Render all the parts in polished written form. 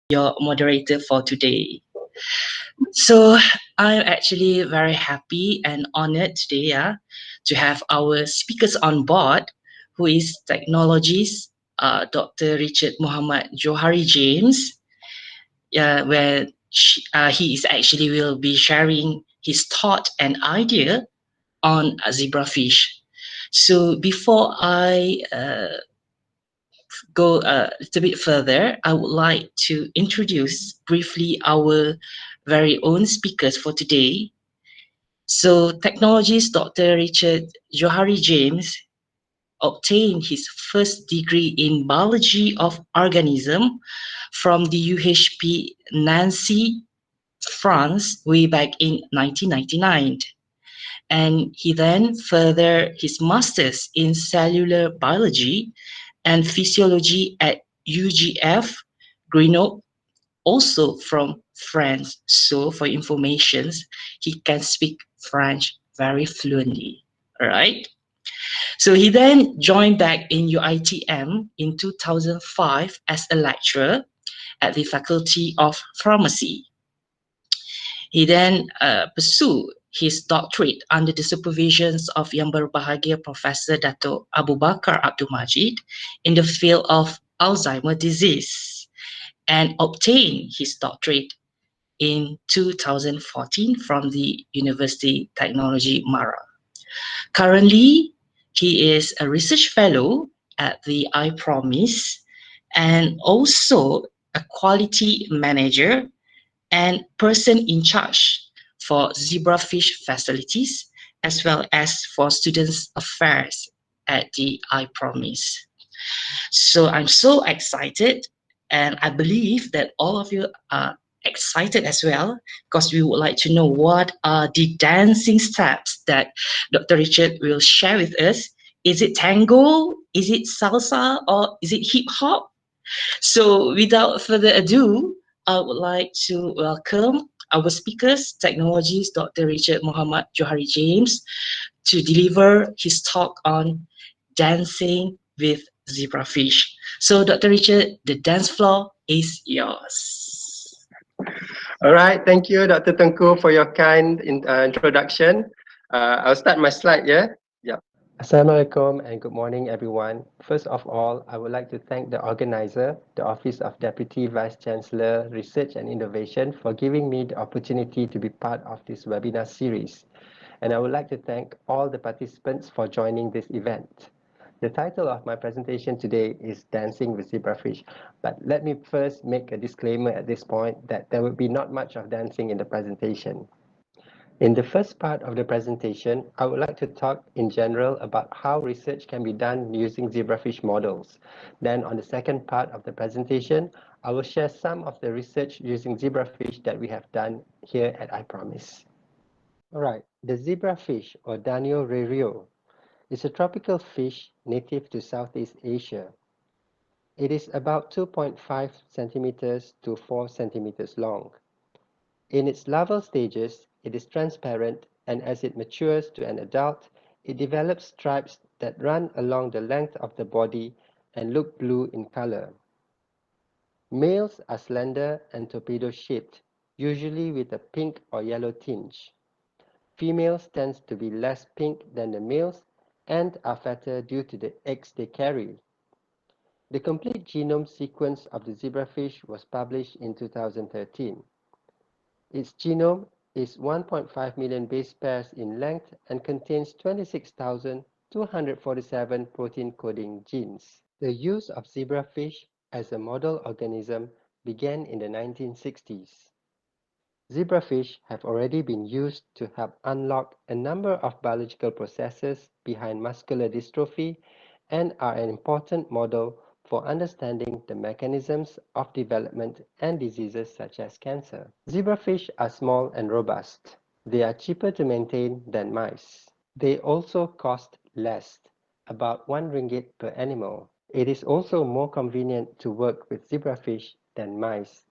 your moderator for today. So I'm actually very happy and honored today, to have our speakers on board, who is technologist Dr. Richard Muhammad Johari James, where he is actually will be sharing his thought and idea on zebrafish. So before I go a little bit further, I would like to introduce briefly our very own speakers for today. So, technologist Dr. Richard Johari James obtained his first degree in biology of organism from the UHP Nancy, France, way back in 1999. And he then furthered his master's in cellular biology and physiology at UGF Grenoble, also from France. So for information, he can speak French very fluently. All right. So he then joined back in UITM in 2005 as a lecturer at the Faculty of Pharmacy. He then pursued his doctorate under the supervision of Yang Berbahagia Professor Dato Abu Bakar Abdul Majid in the field of Alzheimer's disease, and obtained his doctorate in 2014 from the University Technology Mara. Currently, he is a research fellow at the iPromise and also a quality manager and person in charge for Zebrafish facilities, as well as for students' affairs at the iPromise. So I'm so excited, and I believe that all of you are excited as well, because we would like to know what are the dancing steps that Dr. Richard will share with us. Is it tango? Is it salsa? Or is it hip hop? So without further ado, I would like to welcome our speakers, technologist Dr. Richard Muhammad Johari James, to deliver his talk on dancing with zebrafish. So Dr. Richard, the dance floor is yours. All right, thank you, Dr. Tengku, for your kind introduction. I'll start my slide, yeah? Yeah. Assalamualaikum and good morning, everyone. First of all, I would like to thank the organizer, the Office of Deputy Vice Chancellor, Research and Innovation, for giving me the opportunity to be part of this webinar series. And I would like to thank all the participants for joining this event. The title of my presentation today is Dancing with Zebrafish, but let me first make a disclaimer at this point that there will be not much of dancing in the presentation. In the first part of the presentation, I would like to talk in general about how research can be done using zebrafish models. Then on the second part of the presentation, I will share some of the research using zebrafish that we have done here at iPromise. Alright, the zebrafish, or Danio rerio, is a tropical fish native to Southeast Asia. It is about 2.5 centimeters to 4 centimeters long. In its larval stages, it is transparent, and as it matures to an adult, it develops stripes that run along the length of the body and look blue in color. Males are slender and torpedo-shaped, usually with a pink or yellow tinge. Females tend to be less pink than the males and are fatter due to the eggs they carry. The complete genome sequence of the zebrafish was published in 2013. Its genome is 1.5 million base pairs in length and contains 26,247 protein coding genes. The use of zebrafish as a model organism began in the 1960s. Zebrafish have already been used to help unlock a number of biological processes behind muscular dystrophy and are an important model for understanding the mechanisms of development and diseases such as cancer. Zebrafish are small and robust. They are cheaper to maintain than mice. They also cost less, about 1 ringgit per animal. It is also more convenient to work with zebrafish than mice.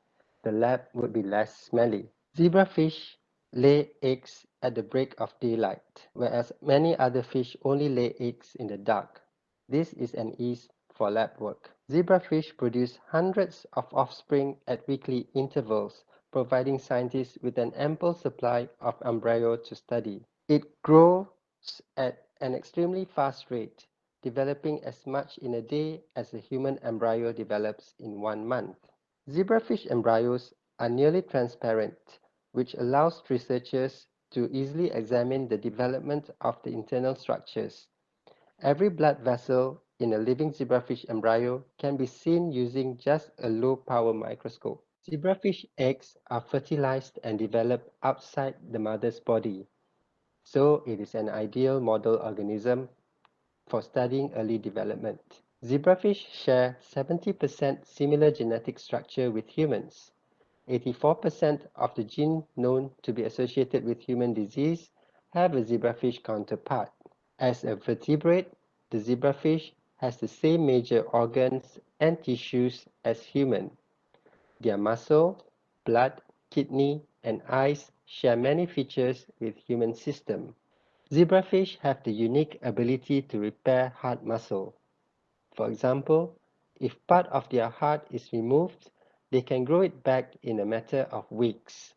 The lab would be less smelly. Zebrafish lay eggs at the break of daylight, whereas many other fish only lay eggs in the dark. This is an ease for lab work. Zebrafish produce hundreds of offspring at weekly intervals, providing scientists with an ample supply of embryo to study. It grows at an extremely fast rate, developing as much in a day as a human embryo develops in 1 month. Zebrafish embryos are nearly transparent, which allows researchers to easily examine the development of the internal structures. Every blood vessel in a living zebrafish embryo can be seen using just a low-power microscope. Zebrafish eggs are fertilized and develop outside the mother's body, so it is an ideal model organism for studying early development. Zebrafish share 70% similar genetic structure with humans. 84% of the genes known to be associated with human disease have a zebrafish counterpart. As a vertebrate, the zebrafish has the same major organs and tissues as human. Their muscle, blood, kidney, and eyes share many features with human system. Zebrafish have the unique ability to repair heart muscle. For example, if part of their heart is removed, they can grow it back in a matter of weeks.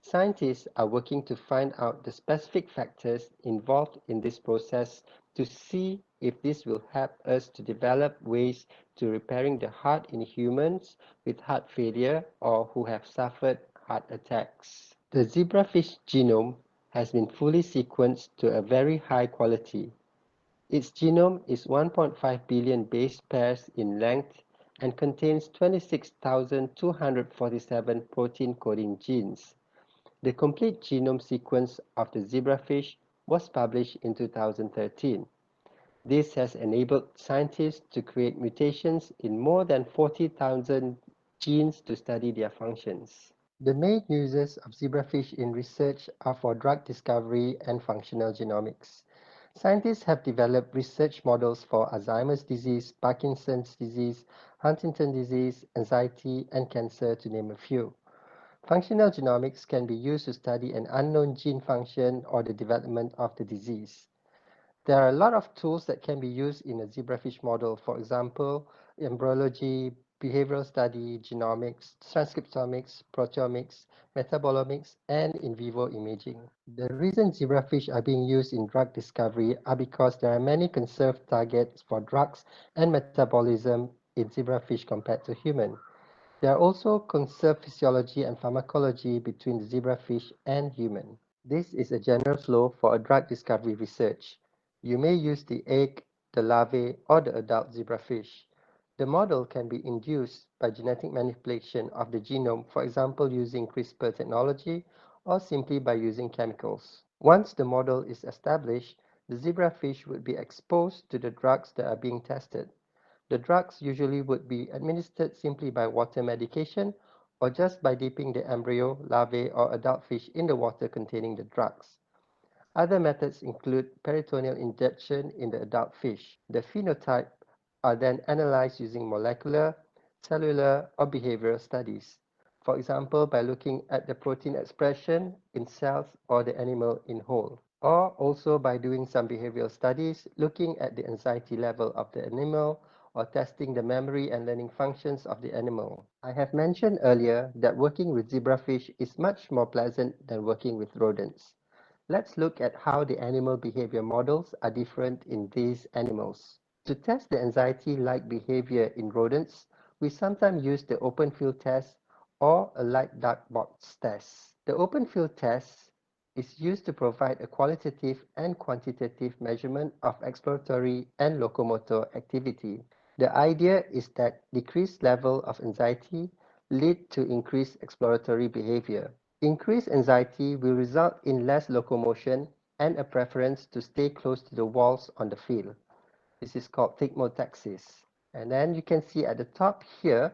Scientists are working to find out the specific factors involved in this process to see if this will help us to develop ways to repairing the heart in humans with heart failure or who have suffered heart attacks. The zebrafish genome has been fully sequenced to a very high quality. Its genome is 1.5 billion base pairs in length and contains 26,247 protein coding genes. The complete genome sequence of the zebrafish was published in 2013. This has enabled scientists to create mutations in more than 40,000 genes to study their functions. The main uses of zebrafish in research are for drug discovery and functional genomics. Scientists have developed research models for Alzheimer's disease, Parkinson's disease, Huntington disease, anxiety, and cancer, to name a few. Functional genomics can be used to study an unknown gene function or the development of the disease. There are a lot of tools that can be used in a zebrafish model, for example, embryology, behavioral study, genomics, transcriptomics, proteomics, metabolomics, and in vivo imaging. The reason zebrafish are being used in drug discovery are because there are many conserved targets for drugs and metabolism in zebrafish compared to human. There are also conserved physiology and pharmacology between the zebrafish and human. This is a general flow for a drug discovery research. You may use the egg, the larvae, or the adult zebrafish. The model can be induced by genetic manipulation of the genome, for example using CRISPR technology or simply by using chemicals. Once the model is established, the zebrafish would be exposed to the drugs that are being tested. The drugs usually would be administered simply by water medication or just by dipping the embryo, larvae, or adult fish in the water containing the drugs. Other methods include peritoneal injection in the adult fish. The phenotype are then analyzed using molecular, cellular, or behavioral studies. For example, by looking at the protein expression in cells or the animal in whole. Or also by doing some behavioral studies, looking at the anxiety level of the animal or testing the memory and learning functions of the animal. I have mentioned earlier that working with zebrafish is much more pleasant than working with rodents. Let's look at how the animal behavior models are different in these animals. To test the anxiety-like behavior in rodents, we sometimes use the open field test or a light dark box test. The open field test is used to provide a qualitative and quantitative measurement of exploratory and locomotor activity. The idea is that decreased level of anxiety lead to increased exploratory behavior. Increased anxiety will result in less locomotion and a preference to stay close to the walls on the field. This is called thigmotaxis. And then you can see at the top here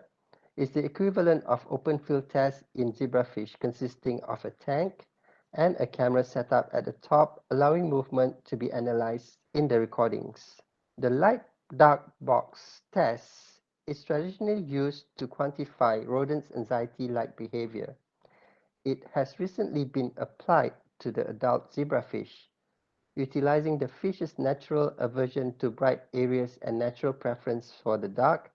is the equivalent of open field test in zebrafish, consisting of a tank and a camera set up at the top, allowing movement to be analyzed in the recordings. The light dark box test is traditionally used to quantify rodents' anxiety-like behavior. It has recently been applied to the adult zebrafish. Utilizing the fish's natural aversion to bright areas and natural preference for the dark,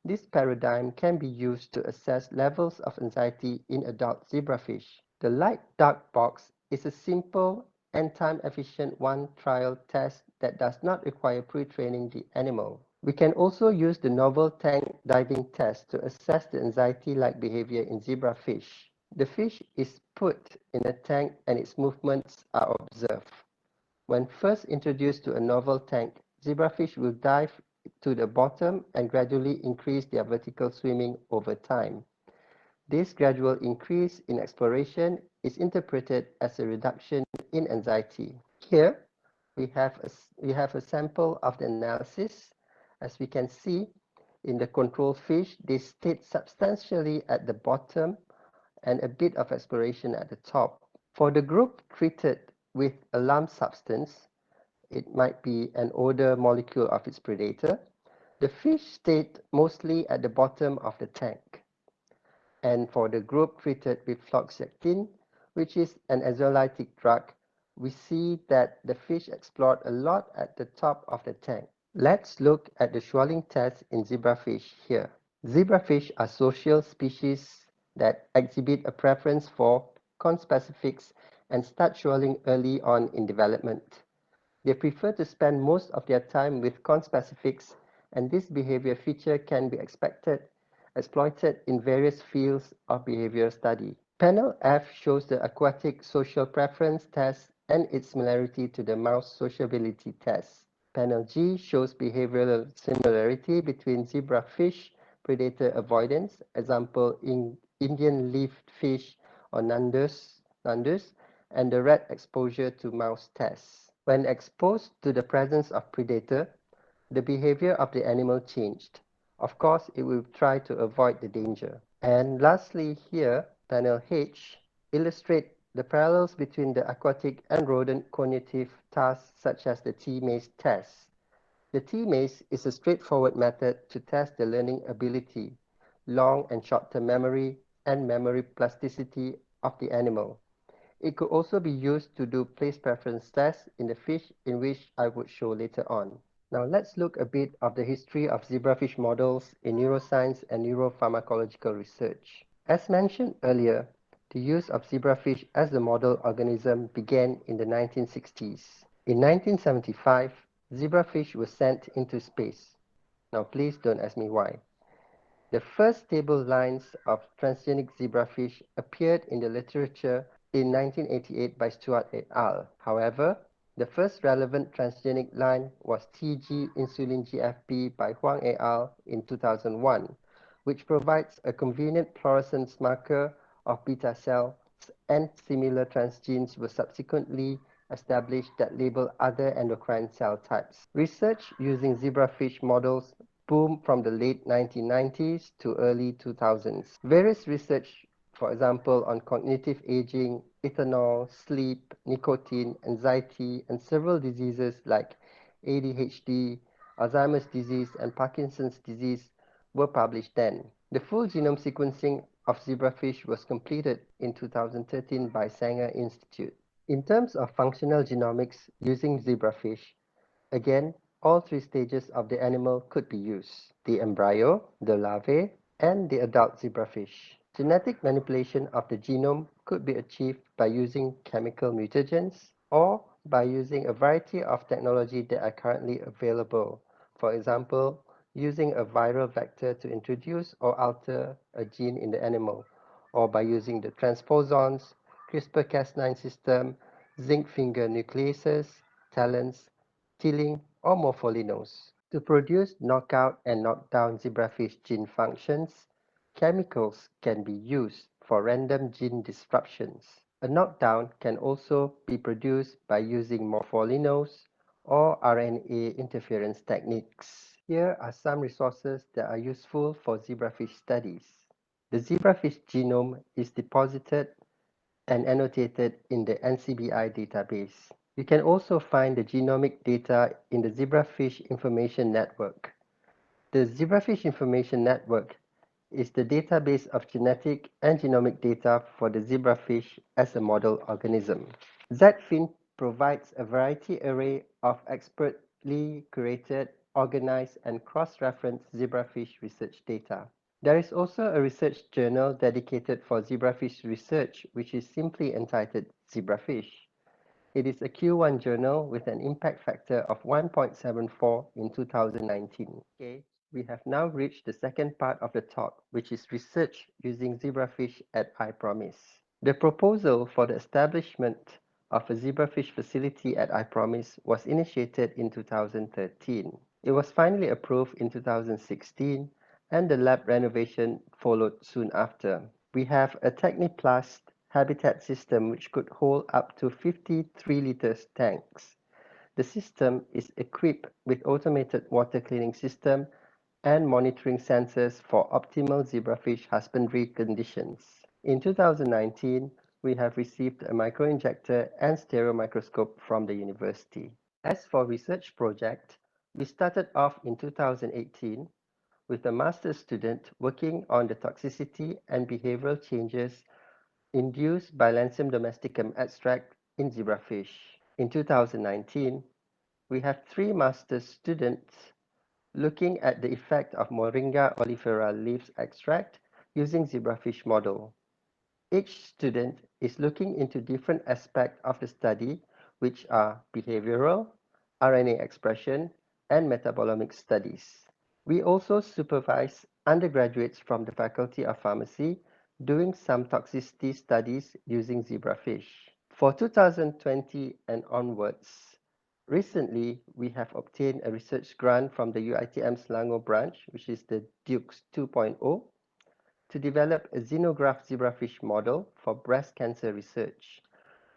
this paradigm can be used to assess levels of anxiety in adult zebrafish. The light-dark box is a simple and time-efficient one-trial test that does not require pre-training the animal. We can also use the novel tank diving test to assess the anxiety-like behavior in zebrafish. The fish is put in a tank and its movements are observed. When first introduced to a novel tank, zebrafish will dive to the bottom and gradually increase their vertical swimming over time. This gradual increase in exploration is interpreted as a reduction in anxiety. Here, we have a sample of the analysis. As we can see, in the control fish, they stayed substantially at the bottom and a bit of exploration at the top. For the group treated with a lump substance, it might be an odor molecule of its predator, the fish stayed mostly at the bottom of the tank. And for the group treated with fluoxetine, which is an anxiolytic drug, we see that the fish explored a lot at the top of the tank. Let's look at the shoaling test in zebrafish here. Zebrafish are social species that exhibit a preference for conspecifics and start shoaling early on in development. They prefer to spend most of their time with conspecifics, and this behavior feature can be exploited in various fields of behavior study. Panel F shows the aquatic social preference test and its similarity to the mouse sociability test. Panel G shows behavioral similarity between zebrafish predator avoidance, example in Indian leafed fish or nandus, and the rat exposure to mouse tests. When exposed to the presence of predator, the behavior of the animal changed. Of course, it will try to avoid the danger. And lastly here, panel H illustrate the parallels between the aquatic and rodent cognitive tasks such as the T-maze test. The T-maze is a straightforward method to test the learning ability, long and short-term memory, and memory plasticity of the animal. It could also be used to do place preference tests in the fish, in which I would show later on. Now let's look a bit of the history of zebrafish models in neuroscience and neuropharmacological research. As mentioned earlier, the use of zebrafish as the model organism began in the 1960s. In 1975, zebrafish were sent into space. Now please don't ask me why. The first stable lines of transgenic zebrafish appeared in the literature in 1988 by Stewart et al. However, the first relevant transgenic line was Tg insulin GFP by Huang et al. In 2001, which provides a convenient fluorescence marker of beta cells, and similar transgenes were subsequently established that label other endocrine cell types. Research using zebrafish models boomed from the late 1990s to early 2000s. Various research, for example, on cognitive aging, ethanol, sleep, nicotine, anxiety, and several diseases like ADHD, Alzheimer's disease, and Parkinson's disease were published then. The full genome sequencing of zebrafish was completed in 2013 by Sanger Institute. In terms of functional genomics using zebrafish, again, all three stages of the animal could be used: the embryo, the larvae, and the adult zebrafish. Genetic manipulation of the genome could be achieved by using chemical mutagens or by using a variety of technology that are currently available. For example, using a viral vector to introduce or alter a gene in the animal, or by using the transposons, CRISPR-Cas9 system, zinc finger nucleases, talents, TILing, or morpholinos. To produce knockout and knockdown zebrafish gene functions, chemicals can be used for random gene disruptions. A knockdown can also be produced by using morpholinos or RNA interference techniques. Here are some resources that are useful for zebrafish studies. The zebrafish genome is deposited and annotated in the NCBI database. You can also find the genomic data in the Zebrafish Information Network. The Zebrafish Information Network is the database of genetic and genomic data for the zebrafish as a model organism. ZFIN provides a variety array of expertly curated, organized, and cross-referenced zebrafish research data. There is also a research journal dedicated for zebrafish research, which is simply entitled Zebrafish. It is a Q1 journal with an impact factor of 1.74 in 2019. Okay, we have now reached the second part of the talk, which is research using zebrafish at iPromise. The proposal for the establishment of a zebrafish facility at iPromise was initiated in 2013. It was finally approved in 2016, and the lab renovation followed soon after. We have a Techniplast habitat system which could hold up to 53 liters tanks. The system is equipped with automated water cleaning system and monitoring sensors for optimal zebrafish husbandry conditions. In 2019, we have received a microinjector and stereo microscope from the university. As for research project, we started off in 2018 with a master's student working on the toxicity and behavioral changes induced by Lancium domesticum extract in zebrafish. In 2019, we have 3 master's students looking at the effect of Moringa oleifera leaves extract using zebrafish model. Each student is looking into different aspects of the study, which are behavioral, RNA expression, and metabolomic studies. We also supervise undergraduates from the Faculty of Pharmacy doing some toxicity studies using zebrafish. For 2020 and onwards, recently we have obtained a research grant from the UiTM Selangor branch, which is the Dukes 2.0, to develop a xenograph zebrafish model for breast cancer research.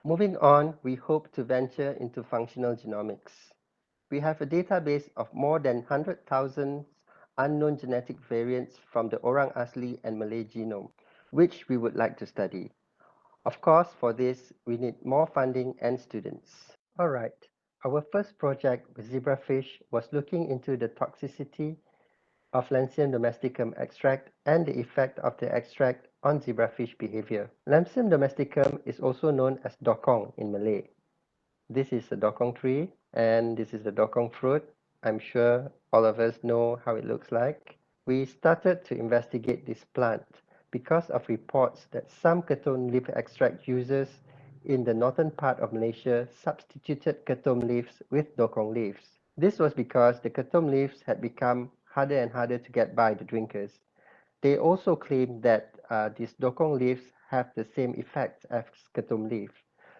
Moving on, we hope to venture into functional genomics. We have a database of more than 100,000 unknown genetic variants from the Orang Asli and Malay genome, which we would like to study. Of course, for this, we need more funding and students. All right, our first project with zebrafish was looking into the toxicity of Lancium domesticum extract and the effect of the extract on zebrafish behavior. Lancium domesticum is also known as dokong in Malay. This is a dokong tree and this is the dokong fruit. I'm sure all of us know how it looks like. We started to investigate this plant because of reports that some ketum leaf extract users in the northern part of Malaysia substituted ketum leaves with dokong leaves. This was because the ketum leaves had become harder and harder to get by the drinkers. They also claimed that these dokong leaves have the same effects as ketum leaf.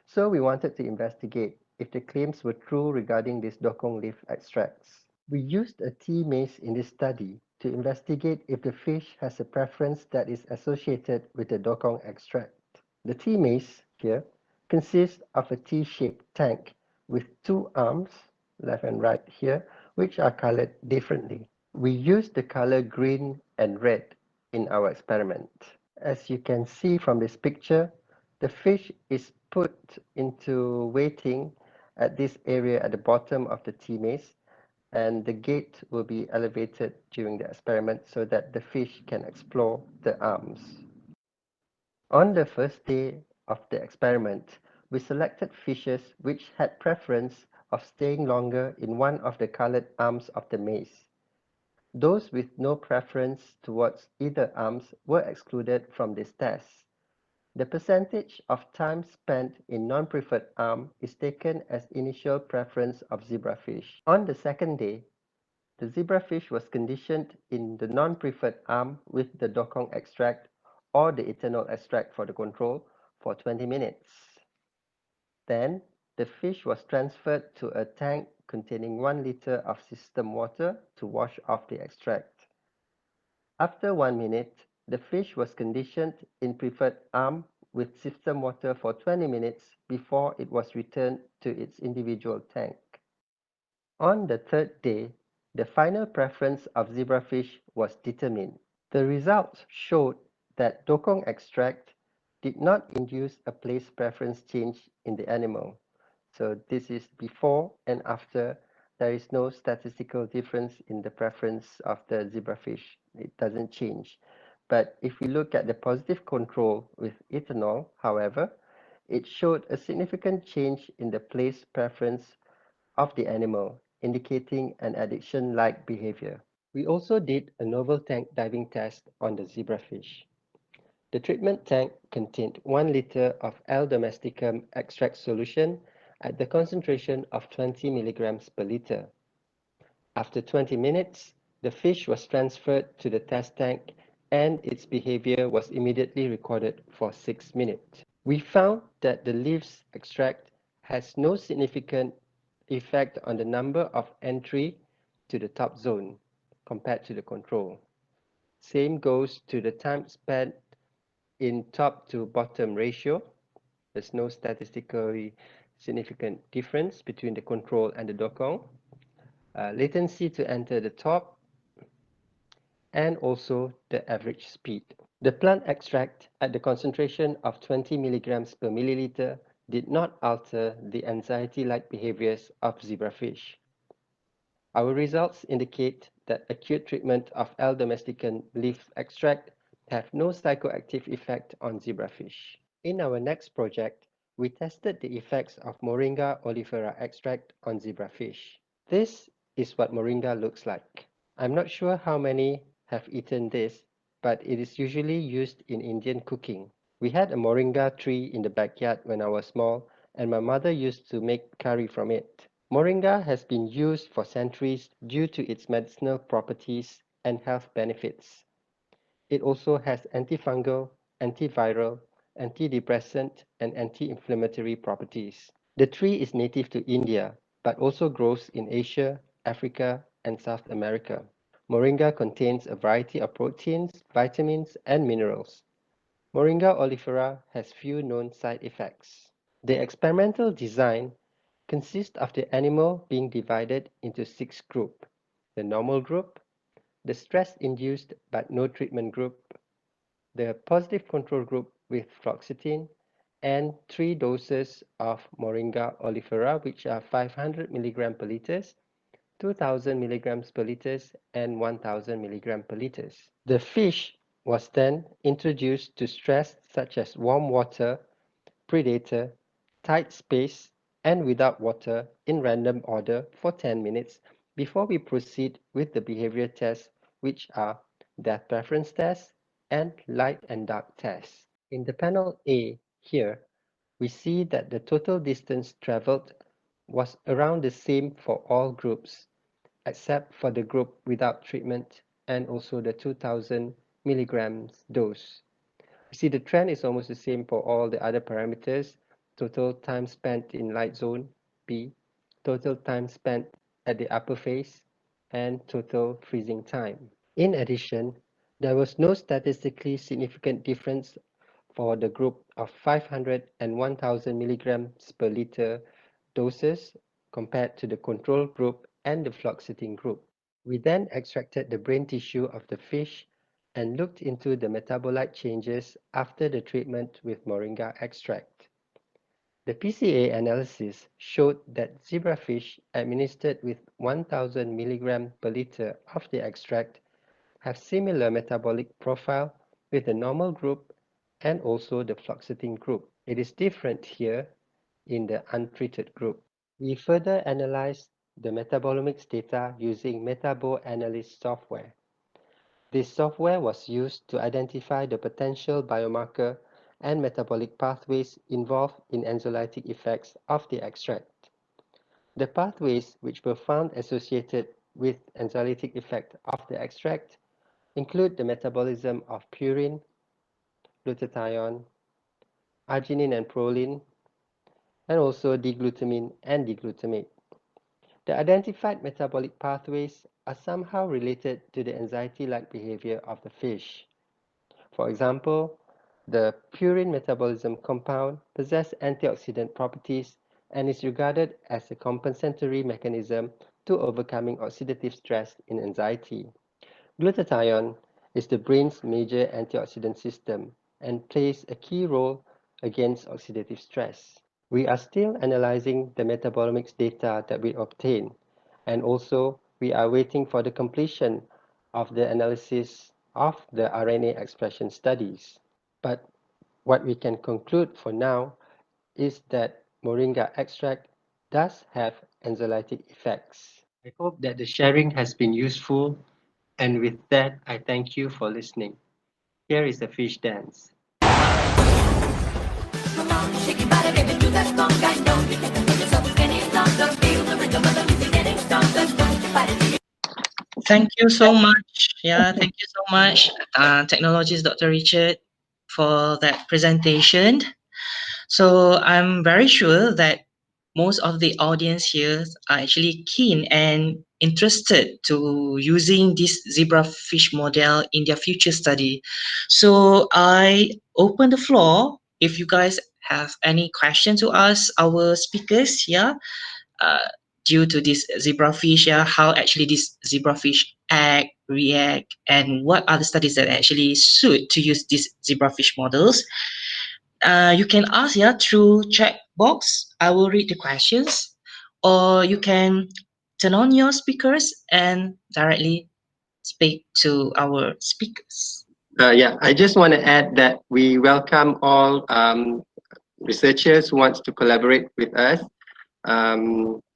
So we wanted to investigate if the claims were true regarding these dokong leaf extracts. We used a tea maze in this study to investigate if the fish has a preference that is associated with the dokong extract. The tea maze here consists of a T-shaped tank with 2 arms, left and right here, which are colored differently. We used the color green and red in our experiment. As you can see from this picture, the fish is put into waiting at this area at the bottom of the tea maze, and the gate will be elevated during the experiment so that the fish can explore the arms. On the first day of the experiment, we selected fishes which had preference of staying longer in one of the colored arms of the maze. Those with no preference towards either arms were excluded from this test. The percentage of time spent in non-preferred arm is taken as initial preference of zebrafish. On the second day, the zebrafish was conditioned in the non-preferred arm with the dokong extract or the ethanol extract for the control for 20 minutes. Then, the fish was transferred to a tank containing 1 liter of system water to wash off the extract. After 1 minute, the fish was conditioned in preferred arm with system water for 20 minutes before it was returned to its individual tank. On the third day, the final preference of zebrafish was determined. The results showed that dokong extract did not induce a place preference change in the animal. So this is before and after. There is no statistical difference in the preference of the zebrafish. It doesn't change. But if we look at the positive control with ethanol, however, It showed a significant change in the place preference of the animal, indicating an addiction-like behavior. We also did a novel tank diving test on the zebrafish. The treatment tank contained 1 liter of L. domesticum extract solution at the concentration of 20 milligrams per liter. After 20 minutes, the fish was transferred to the test tank and its behavior was immediately recorded for 6 minutes. We found that the leaves extract has no significant effect on the number of entry to the top zone compared to the control. Same goes to the time spent in top to bottom ratio. There's no statistically significant difference between the control and the dokong. Latency to enter the top, and also the average speed. The plant extract at the concentration of 20 milligrams per milliliter did not alter the anxiety-like behaviors of zebrafish. Our results indicate that acute treatment of L. domesticum leaf extract have no psychoactive effect on zebrafish. In our next project, we tested the effects of Moringa oleifera extract on zebrafish. This is what Moringa looks like. I'm not sure how many have eaten this, but it is usually used in Indian cooking. We had a Moringa tree in the backyard when I was small, and my mother used to make curry from it. Moringa has been used for centuries due to its medicinal properties and health benefits. It also has antifungal, antiviral, antidepressant, and anti-inflammatory properties. The tree is native to India, but also grows in Asia, Africa, and South America. Moringa contains a variety of proteins, vitamins, and minerals. Moringa oleifera has few known side effects. The experimental design consists of the animal being divided into 6 groups: the normal group, the stress-induced but no treatment group, the positive control group with fluoxetine, and 3 doses of Moringa oleifera, which are 500 mg per liter, 2000 milligrams per liter, and 1000 milligrams per liter. The fish was then introduced to stress such as warm water, predator, tight space, and without water in random order for 10 minutes before we proceed with the behavior tests, which are depth preference test and light and dark test. In the panel A here, we see that the total distance traveled was around the same for all groups, except for the group without treatment and also the 2000 milligrams dose. You see the trend is almost the same for all the other parameters: total time spent in light zone B, total time spent at the upper phase, and total freezing time. In addition, there was no statistically significant difference for the group of 500 and 1000 milligrams per liter doses compared to the control group and the fluoxetine group. We then extracted the brain tissue of the fish and looked into the metabolite changes after the treatment with Moringa extract. The PCA analysis showed that zebrafish administered with 1000 milligrams per liter of the extract have similar metabolic profile with the normal group and also the fluoxetine group. It is different here in the untreated group. We further analyzed the metabolomics data using MetaboAnalyst software. This software was used to identify the potential biomarker and metabolic pathways involved in anxiolytic effects of the extract. The pathways which were found associated with anxiolytic effect of the extract include the metabolism of purine, glutathione, arginine and proline, and also D-glutamine and D-glutamate. The identified metabolic pathways are somehow related to the anxiety-like behavior of the fish. For example, the purine metabolism compound possesses antioxidant properties and is regarded as a compensatory mechanism to overcoming oxidative stress in anxiety. Glutathione is the brain's major antioxidant system and plays a key role against oxidative stress. We are still analyzing the metabolomics data that we obtained, and also we are waiting for the completion of the analysis of the RNA expression studies. But what we can conclude for now is that moringa extract does have anxiolytic effects. I hope that the sharing has been useful, and with that, I thank you for listening. Here is the fish dance. Come on, shake your body, baby, do that conga. No, you can't make yourself any longer. Feel the rhythm of the music getting stronger. Don't you fight it. Thank you so much. Yeah, thank you so much, Technologist Dr. Richard, for that presentation. So I'm very sure that most of the audience here are actually keen and interested to using this zebrafish model in their future study. So I open the floor if you guys have any question to ask our speakers. Yeah, uh, due to this zebrafish, yeah, how actually this zebrafish act, react, and what are the studies that actually suit to use these zebrafish models. You can ask, yeah, through chat box. I will read the questions, or you can turn on your speakers and directly speak to our speakers. Yeah, I just want to add that we welcome all researchers who wants to collaborate with us.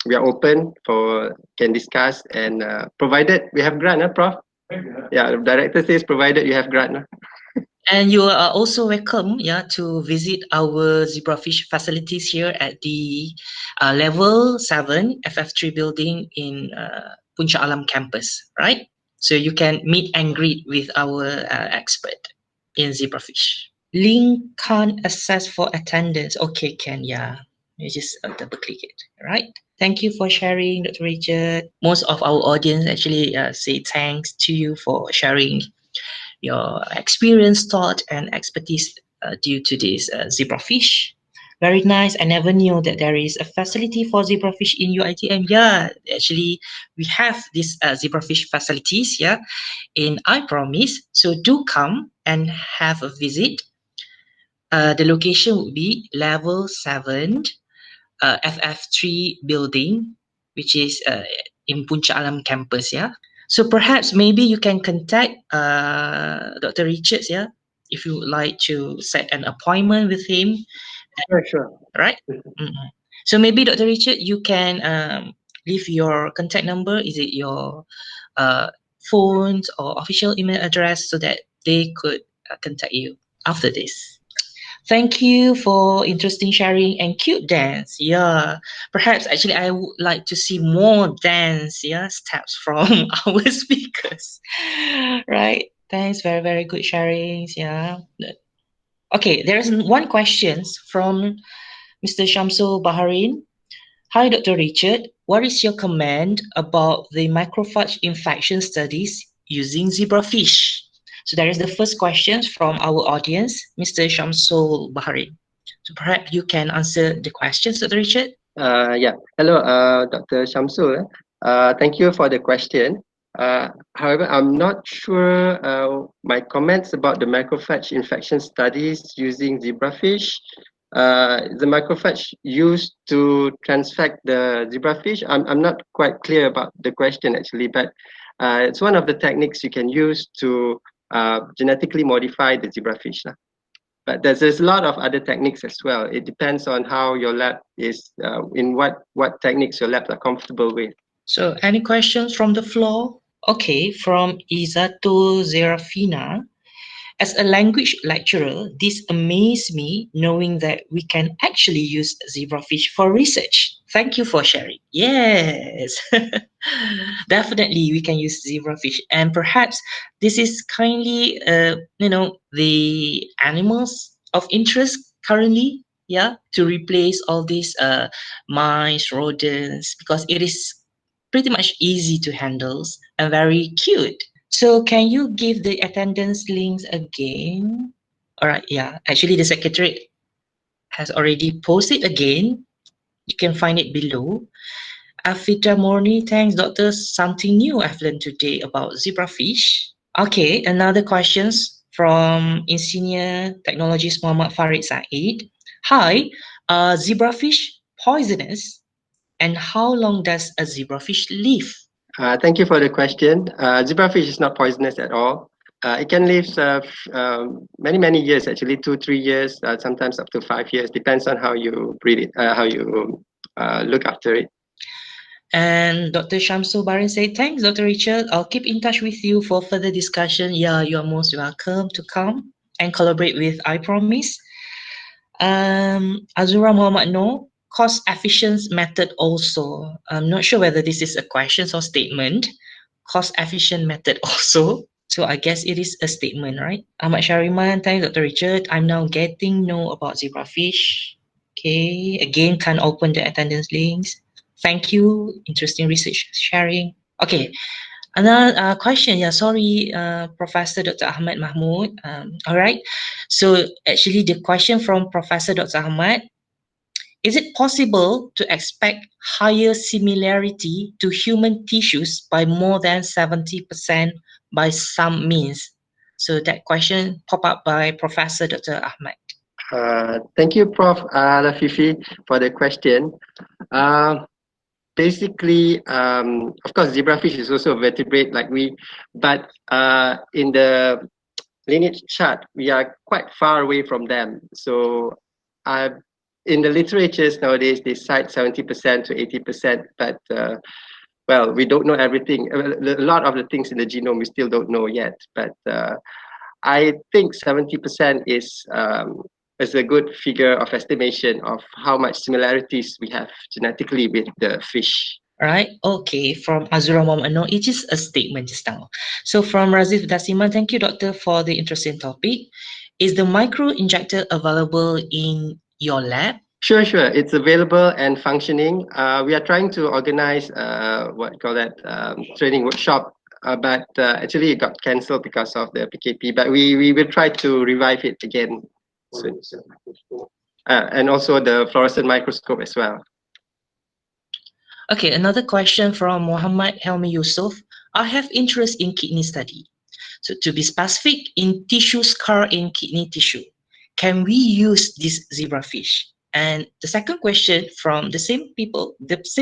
We are open for can discuss and provided we have grant, Prof. Yeah, the director says provided you have grant. And you are also welcome, yeah, to visit our zebrafish facilities here at the level 7 FF3 building in Puncak Alam campus, right? So you can meet and greet with our expert in zebrafish. Link can't access for attendance. Okay, Ken, yeah. You just double click it, right? Thank you for sharing, Dr. Richard. Most of our audience actually say thanks to you for sharing your experience, thought, and expertise due to this zebrafish. Very nice. I never knew that there is a facility for zebrafish in UITM. Yeah, actually, we have these zebrafish facilities, yeah, in I Promise. So do come and have a visit. The location would be level 7, FF3 building, which is in Puncak Alam campus, yeah. So perhaps maybe you can contact Dr. Richards, yeah, if you would like to set an appointment with him, Sure. right? So maybe Dr. Richard, you can leave your contact number. Is it your uh, phones or official email address so that they could contact you after this? Thank you for interesting sharing and cute dance. Yeah, perhaps actually I would like to see more dance, yeah, steps from our speakers. Right? Thanks, very very good sharings. Yeah. Okay, there's one question from Mr. Shamsul Baharin. Hi, Dr. Richard. What is your comment about the macrophage infection studies using zebrafish? So that is the first question from our audience, Mr. Shamsul Bahari. So perhaps you can answer the questions, Dr. Richard. Yeah. Hello, Dr. Shamsul. Thank you for the question. However, I'm not sure my comments about the macrophage infection studies using zebrafish. The macrophage used to transfect the zebrafish. I'm not quite clear about the question actually, but it's one of the techniques you can use to genetically modify the zebrafish. But there's a lot of other techniques as well. It depends on how your lab is, in what techniques your labs are comfortable with. So any questions from the floor? Okay, from Izato Zerafina. As a language lecturer, this amazed me knowing that we can actually use zebrafish for research. Thank you for sharing. Yes, definitely we can use zebrafish, and perhaps this is kindly, the animals of interest currently. Yeah, to replace all these mice, rodents, because it is pretty much easy to handle and very cute. So can you give the attendance links again? All right, yeah. Actually, the secretary has already posted again. You can find it below. Afita Morni, thanks, doctor. Something new I've learned today about zebrafish. Okay, another questions from Insigne Technologist Muhammad Farid Said. Hi, zebrafish poisonous? And how long does a zebrafish live? Thank you for the question. Zebrafish is not poisonous at all. It can live many years, actually, 2-3 years, sometimes up to 5 years. Depends on how you breed it, how you look after it. And Dr. Shamsul Barin said, thanks, Dr. Richard. I'll keep in touch with you for further discussion. Yeah, you are most welcome to come and collaborate with I Promise. Azura Muhammad No, cost efficient method also. I'm not sure whether this is a question or statement. Cost efficient method also. So I guess it is a statement, right? Ahmad Shariman, thanks, Dr. Richard. I'm now getting know about zebrafish. Okay, again, can't open the attendance links. Thank you. Interesting research sharing. Okay, another question. Yeah, sorry, Professor Dr. Ahmad Mahmood. All right. So actually, the question from Professor Dr. Ahmad, is it possible to expect higher similarity to human tissues by more than 70% by some means? So that question pop up by Professor Dr. Ahmad. Thank you, Prof. Lafifi, for the question. Basically, of course, zebrafish is also a vertebrate like we, but in the lineage chart, we are quite far away from them. So in the literatures nowadays, they cite 70% to 80%, but well, we don't know everything. A lot of the things in the genome we still don't know yet, but I think 70% is a good figure of estimation of how much similarities we have genetically with the fish. Right. Okay. From Azura Muhammad, no, it is a statement just now. So from Razif Dasima, thank you, doctor, for the interesting topic. Is the micro injector available in your lab? Sure. It's available and functioning. We are trying to organize what you call that training workshop, but actually it got cancelled because of the PKP. But we will try to revive it again soon. And also the fluorescent microscope as well. Okay, another question from Muhammad Helmi Yusuf. I have interest in kidney study. So to be specific, in tissue scar in kidney tissue, can we use this zebrafish? And the second question from the same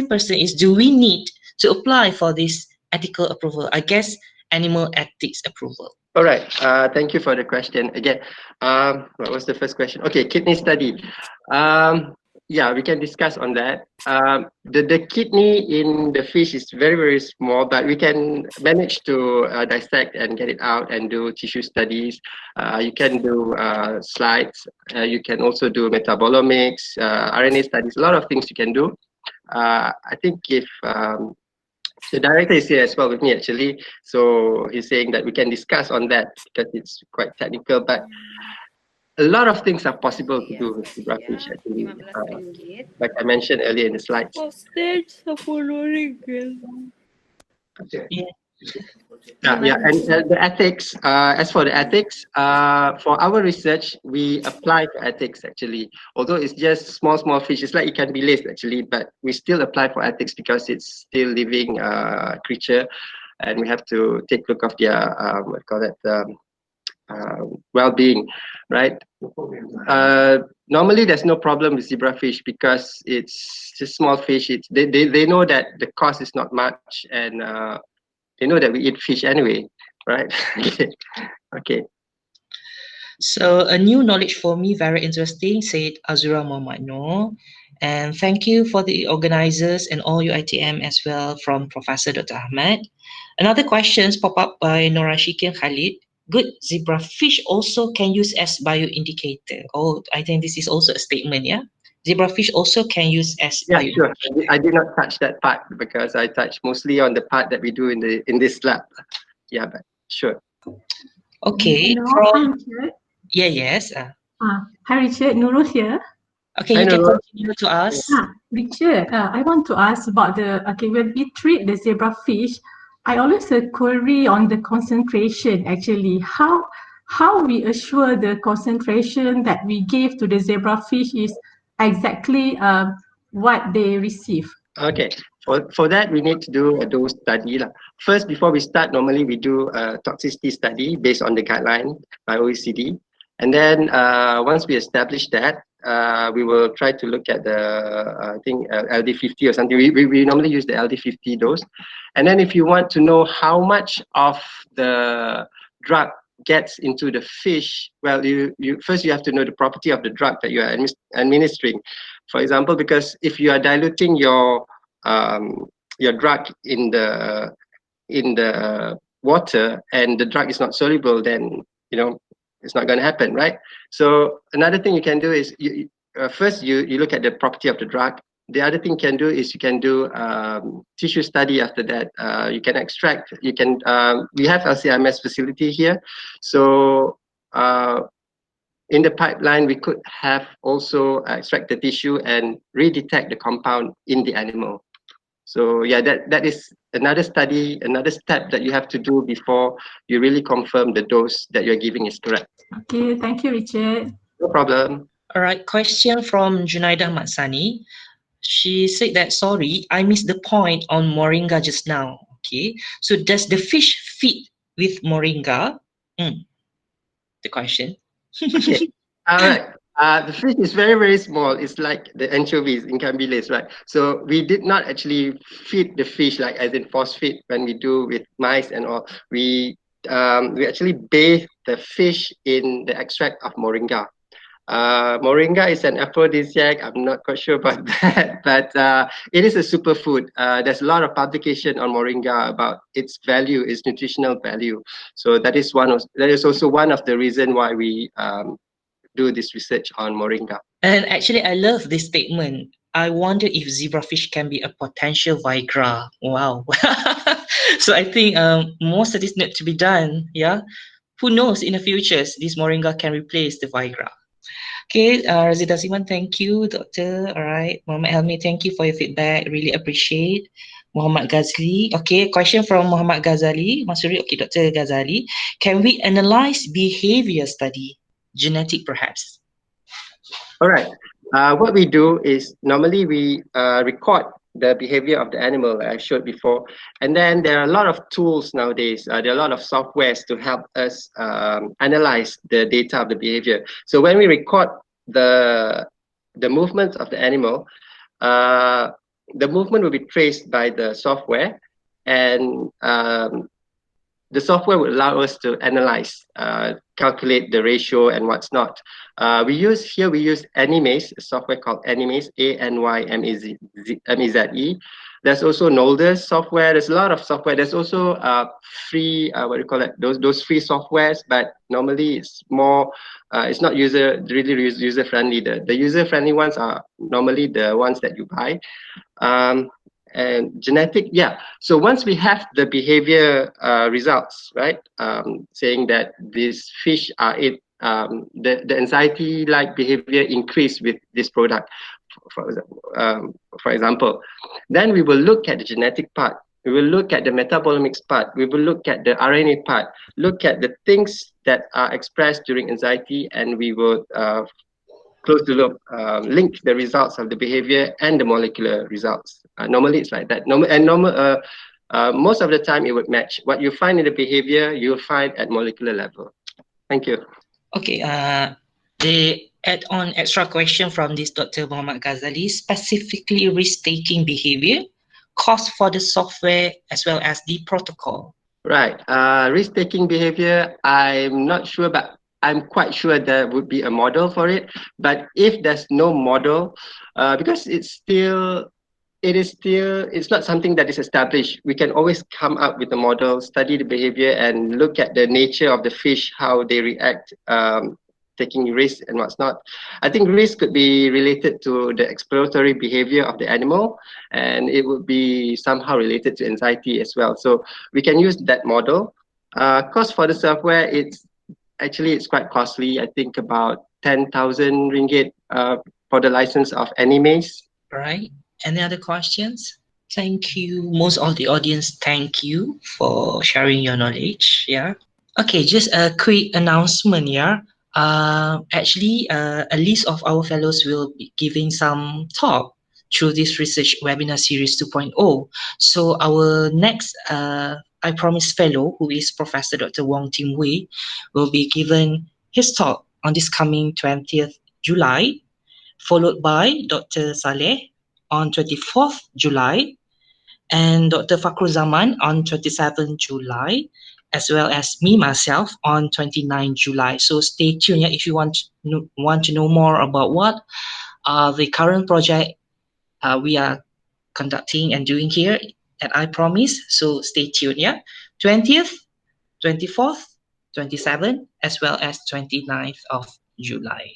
person is, do we need to apply for this ethical approval? I guess animal ethics approval. All right. Thank you for the question. Again, what was the first question? Okay, kidney study. Yeah, we can discuss on that. The kidney in the fish is very small, but we can manage to dissect and get it out and do tissue studies. You can do slides. You can also do metabolomics, RNA studies. A lot of things you can do. I think if the director is here as well with me actually, so he's saying that we can discuss on that because it's quite technical, but a lot of things are possible to do with zebrafish actually, like I mentioned earlier in the slides. Okay. Yeah, and the ethics, as for the ethics, for our research, we apply for ethics actually. Although it's just small fish, it's like it can be laced actually, but we still apply for ethics because it's still living creature, and we have to take look of their what call it well-being, right? Normally there's no problem with zebrafish because it's just small fish. They know that the cost is not much, and they know that we eat fish anyway, right? Okay. So a new knowledge for me, very interesting, said Azura Muhammad Noor. And thank you for the organizers and all UiTM as well from Professor Dr. Ahmad. Another questions pop up by Nora Shikin Khalid. Good, zebrafish also can use as bioindicator. Oh, I think this is also a statement, yeah? Zebrafish also can use as sure. I did not touch that part because I touched mostly on the part that we do in this lab. Yeah, but sure. Okay. Hello, hi Richard. Yeah, yes. Hi Richard, Nurul here. Okay, you can continue to ask. Richard, I want to ask about when we treat the zebrafish, I always query on the concentration actually. How we assure the concentration that we give to the zebrafish is exactly what they receive? Okay, for that we need to do a dose study. First, before we start, normally we do a toxicity study based on the guideline by OECD. And then once we establish that, we will try to look at the, I think LD50 or something. We normally use the LD50 dose. And then if you want to know how much of the drug gets into the fish, well, you first you have to know the property of the drug that you are administering. For example, because if you are diluting your drug in the water and the drug is not soluble, then it's not going to happen, right? So another thing you can do is first you look at the property of the drug. The other thing you can do is you can do tissue study after that. You can extract, we have LCMS facility here. So in the pipeline, we could have also extract the tissue and redetect the compound in the animal. So yeah, that is another study, another step that you have to do before you really confirm the dose that you're giving is correct. Okay, thank you, Richard. No problem. All right, question from Junaida Matsani. She said that, sorry, I missed the point on moringa just now. Okay, so does the fish feed with moringa? The question. Okay, all right. The fish is very, very small. It's like the anchovies in Cambiles, right? So we did not actually feed the fish like as in force feed when we do with mice and all. We actually bathe the fish in the extract of moringa. Moringa is an aphrodisiac. I'm not quite sure about that, but it is a superfood. There's a lot of publication on moringa about its value, its nutritional value. So that is also one of the reason why we do this research on moringa. And actually, I love this statement. I wonder if zebrafish can be a potential Viagra. Wow. So I think more studies need to be done. Yeah. Who knows, in the future, this moringa can replace the Viagra. Okay, Razida Siman, thank you, Doctor. All right, Muhammad Helmi, thank you for your feedback. Really appreciate. Muhammad Ghazali. Okay, question from Muhammad Ghazali. Masuri, okay, Dr. Ghazali. Can we analyze behavior study? Genetic, perhaps? All right. What we do is normally we record the behavior of the animal, like I showed before. And then there are a lot of tools nowadays. There are a lot of softwares to help us analyze the data of the behavior. So when we record the movement of the animal, the movement will be traced by the software, and the software will allow us to analyze, calculate the ratio and what's not. We use Animaze, a software called Animaze, Anymeze. There's also Nolder's software. There's a lot of software. There's also free, those free softwares, but normally it's more, it's not really user friendly. The user friendly ones are normally the ones that you buy. And genetic, yeah. So once we have the behavior results, right, saying that these fish are the anxiety-like behavior increase with this product, for example, then we will look at the genetic part. We will look at the metabolomics part. We will look at the RNA part. Look at the things that are expressed during anxiety, and we will close the loop, link the results of the behavior and the molecular results. Normally it's like that. Most of the time it would match. What you find in the behavior, you'll find at molecular level. Thank you. Okay, the add-on extra question from this Dr. Muhammad Ghazali, specifically risk-taking behavior, cost for the software as well as the protocol. Right, risk-taking behavior, I'm not sure, but I'm quite sure there would be a model for it. But if there's no model, because it's not something that is established, we can always come up with a model, study the behavior, and look at the nature of the fish, how they react, taking risk and what's not. I think risk could be related to the exploratory behavior of the animal, and it would be somehow related to anxiety as well. So we can use that model. Cost for the software, it's quite costly. I think about 10,000 ringgit for the license of Animaze. Right. Any other questions? Thank you. Most of the audience, thank you for sharing your knowledge. Yeah. Okay, just a quick announcement. Yeah. Actually, a list of our fellows will be giving some talk through this research webinar series 2.0. So our next I Promise fellow, who is Professor Dr. Wong Tim Wei, will be given his talk on this coming 20th July, followed by Dr. Saleh on 24th July, and Dr. Fakrul Zaman on 27th July, as well as me myself on 29 July. So stay tuned, yeah, if you want to know more about what the current project we are conducting and doing here at I Promise. So stay tuned, yeah. 20th, 24th, 27th, as well as 29th of July.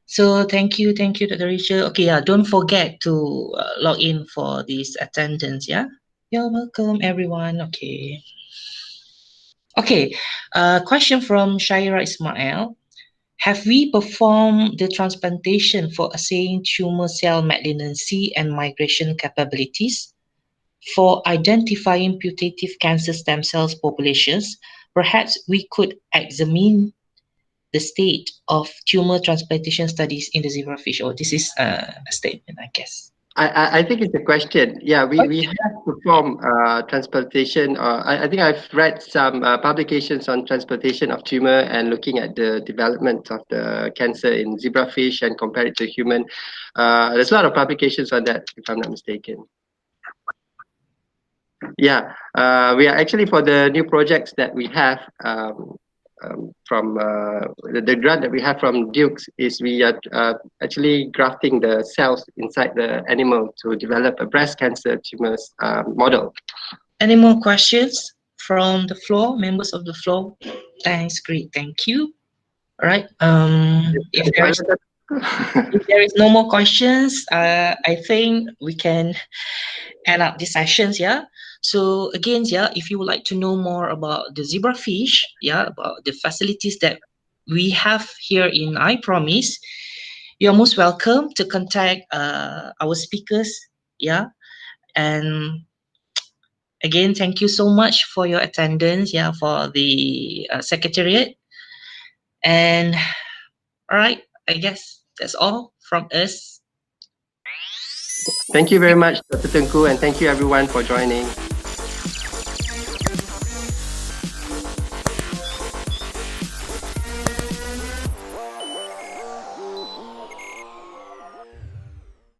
So thank you, Dr. Richard. Okay, yeah, don't forget to log in for this attendance, yeah. You're welcome, everyone. Okay. Okay, question from Shaira Ismail. Have we performed the transplantation for assaying tumor cell malignancy and migration capabilities? For identifying putative cancer stem cells populations, perhaps we could examine the state of tumor transplantation studies in the zebrafish. Oh, this is a statement, I guess. I think it's a question. Yeah, we have performed transplantation. I think I've read some publications on transplantation of tumor and looking at the development of the cancer in zebrafish and compare it to human. There's a lot of publications on that, if I'm not mistaken. Yeah, we are actually, for the new projects that we have from the grant that we have from Dukes, is we are actually grafting the cells inside the animal to develop a breast cancer tumors model. Any more questions from the floor, members of the floor? Thanks, great, thank you. All right. If there is no more questions, I think we can end up the sessions, yeah. So again, yeah, if you would like to know more about the zebrafish, yeah, about the facilities that we have here in I Promise, you're most welcome to contact our speakers, yeah. And again, thank you so much for your attendance, yeah, for the secretariat. And all right, I guess that's all from us. Thank you very much, Dr. Tengku, and thank you everyone for joining.